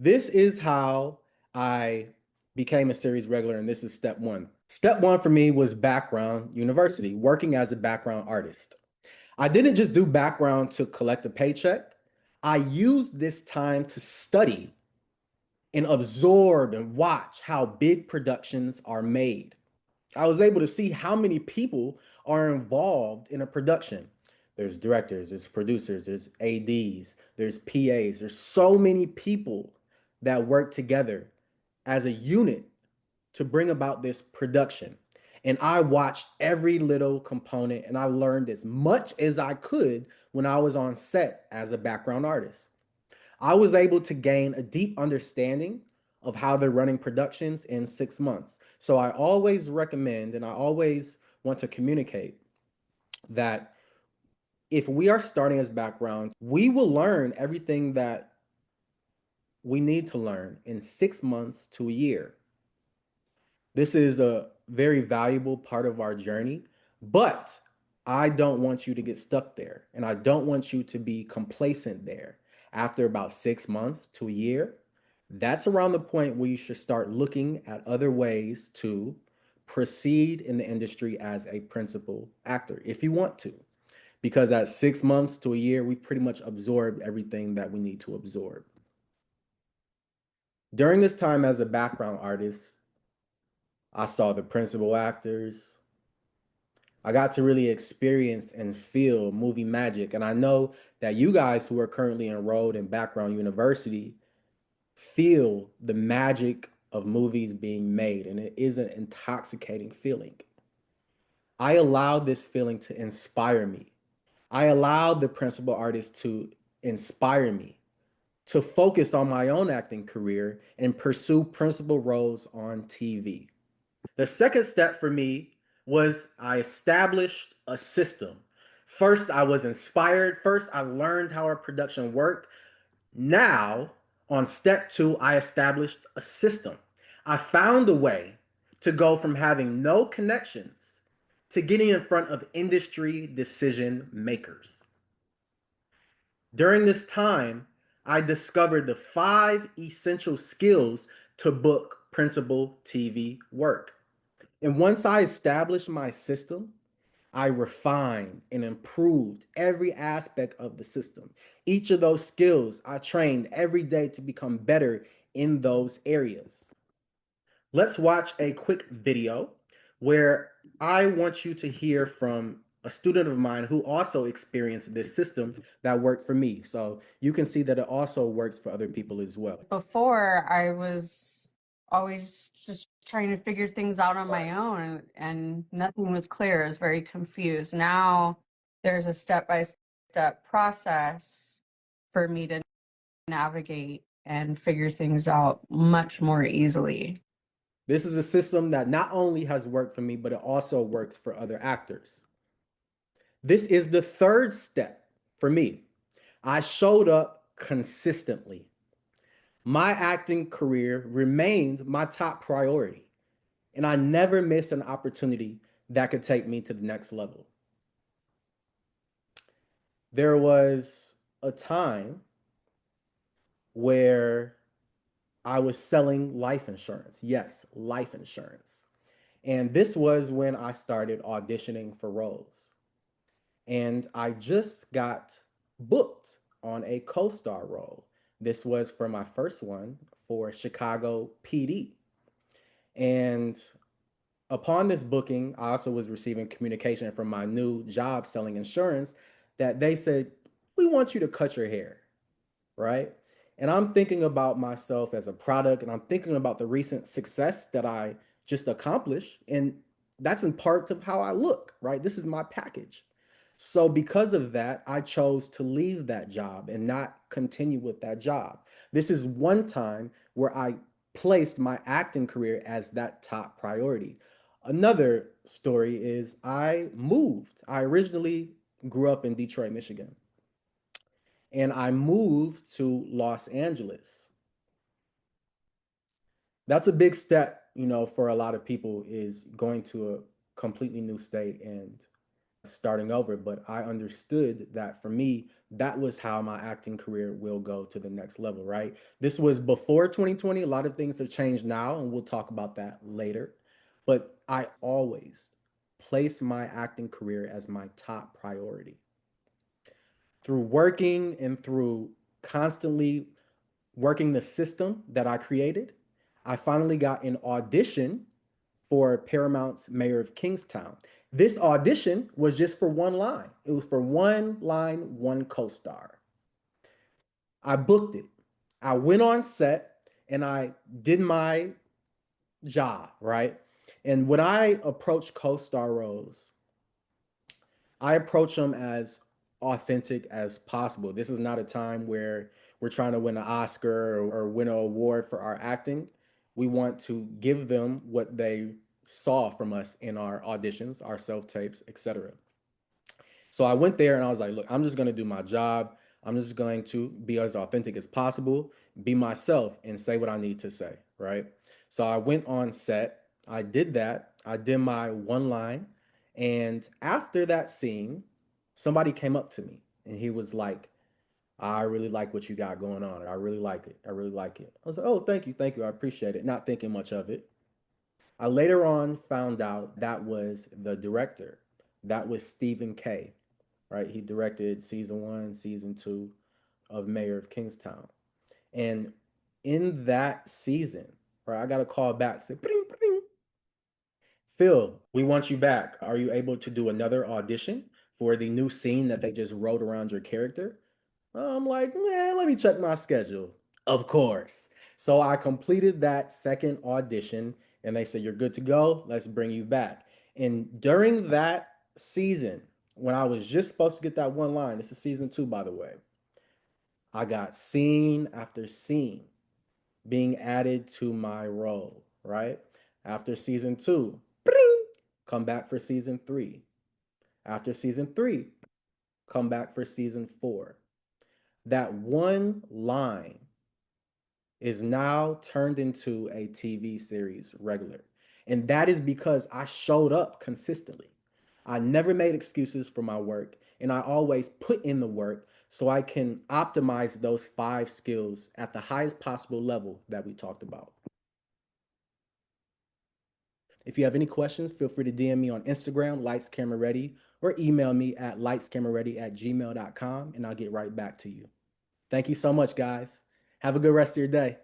This is how I became a series regular, and this is step one. Step one for me was background university, working as a background artist. I didn't just do background to collect a paycheck. I used this time to study and absorb and watch how big productions are made. I was able to see how many people are involved in a production. There's directors, there's producers, there's ADs, there's PAs. There's so many people that work together as a unit to bring about this production. And I watched every little component and I learned as much as I could when I was on set as a background artist. I was able to gain a deep understanding of how they're running productions in 6 months. So I always recommend and I always want to communicate that if we are starting as background, we will learn everything that we need to learn in 6 months to a year. This is a very valuable part of our journey, but I don't want you to get stuck there and I don't want you to be complacent there. After about 6 months to a year, that's around the point where you should start looking at other ways to proceed in the industry as a principal actor if you want to. Because at 6 months to a year, we've pretty much absorbed everything that we need to absorb. During this time as a background artist, I saw the principal actors. I got to really experience and feel movie magic. And I know that you guys who are currently enrolled in Background University feel the magic of movies being made, and it is an intoxicating feeling. I allowed this feeling to inspire me. I allowed the principal artist to inspire me to focus on my own acting career and pursue principal roles on TV. The second step for me was I established a system. First, I was inspired. First, I learned how our production worked. Now, on step two, I established a system. I found a way to go from having no connections to getting in front of industry decision makers. During this time, I discovered the 5 essential skills to book principal TV work. And once I established my system, I refined and improved every aspect of the system. Each of those skills I trained every day to become better in those areas. Let's watch a quick video where I want you to hear from a student of mine who also experienced this system that worked for me. So you can see that it also works for other people as well. Before, I was always just trying to figure things out on my own and nothing was clear. I was very confused. Now there's a step-by-step process for me to navigate and figure things out much more easily. This is a system that not only has worked for me, but it also works for other actors. This is the third step for me. I showed up consistently. My acting career remained my top priority, and I never missed an opportunity that could take me to the next level. There was a time where I was selling life insurance. Yes, life insurance. And this was when I started auditioning for roles. And I just got booked on a co-star role. This was for my first one for Chicago PD. And upon this booking, I also was receiving communication from my new job selling insurance that they said, "We want you to cut your hair," right? And I'm thinking about myself as a product and I'm thinking about the recent success that I just accomplished. And that's in part of how I look, right? This is my package. So because of that, I chose to leave that job and not continue with that job. This is one time where I placed my acting career as that top priority. Another story is I moved. I originally grew up in Detroit, Michigan, and I moved to Los Angeles. That's a big step, for a lot of people is going to a completely new state and starting over, but I understood that for me, that was how my acting career will go to the next level, right? This was before 2020. A lot of things have changed now, and we'll talk about that later. But I always place my acting career as my top priority. Through working and through constantly working the system that I created, I finally got an audition for Paramount's Mayor of Kingstown. This audition was just for one line. It was for one line, one co-star. I booked it. I went on set and I did my job, right? And when I approach co-star roles, I approach them as authentic as possible. This is not a time where we're trying to win an Oscar or win an award for our acting. We want to give them what they saw from us in our auditions, our self tapes, etc. So I went there and I was like, look, I'm just going to do my job. I'm just going to be as authentic as possible, be myself, and say what I need to say, right? So I went on set. I did that. I did my one line. And after that scene, somebody came up to me and he was like, I really like what you got going on. I really like it. I really like it. I was like, oh, thank you. Thank you. I appreciate it. Not thinking much of it. I later on found out that was the director. That was Stephen Kay, right? He directed season one, season two of Mayor of Kingstown. And in that season, right, I got a call back, say, bring, bring. Phil, we want you back. Are you able to do another audition for the new scene that they just wrote around your character? I'm like, man, let me check my schedule. Of course. So I completed that second audition and they said, you're good to go. Let's bring you back. And during that season, when I was just supposed to get that one line, this is season two, by the way, I got scene after scene being added to my role, right? After season two, bring, come back for season three. After season three, come back for season four. That one line is now turned into a TV series regular. And that is because I showed up consistently. I never made excuses for my work, and I always put in the work so I can optimize those 5 skills at the highest possible level that we talked about. If you have any questions, feel free to DM me on Instagram, Lights Camera Ready, or email me at lightscameraready@gmail.com, and I'll get right back to you. Thank you so much, guys. Have a good rest of your day.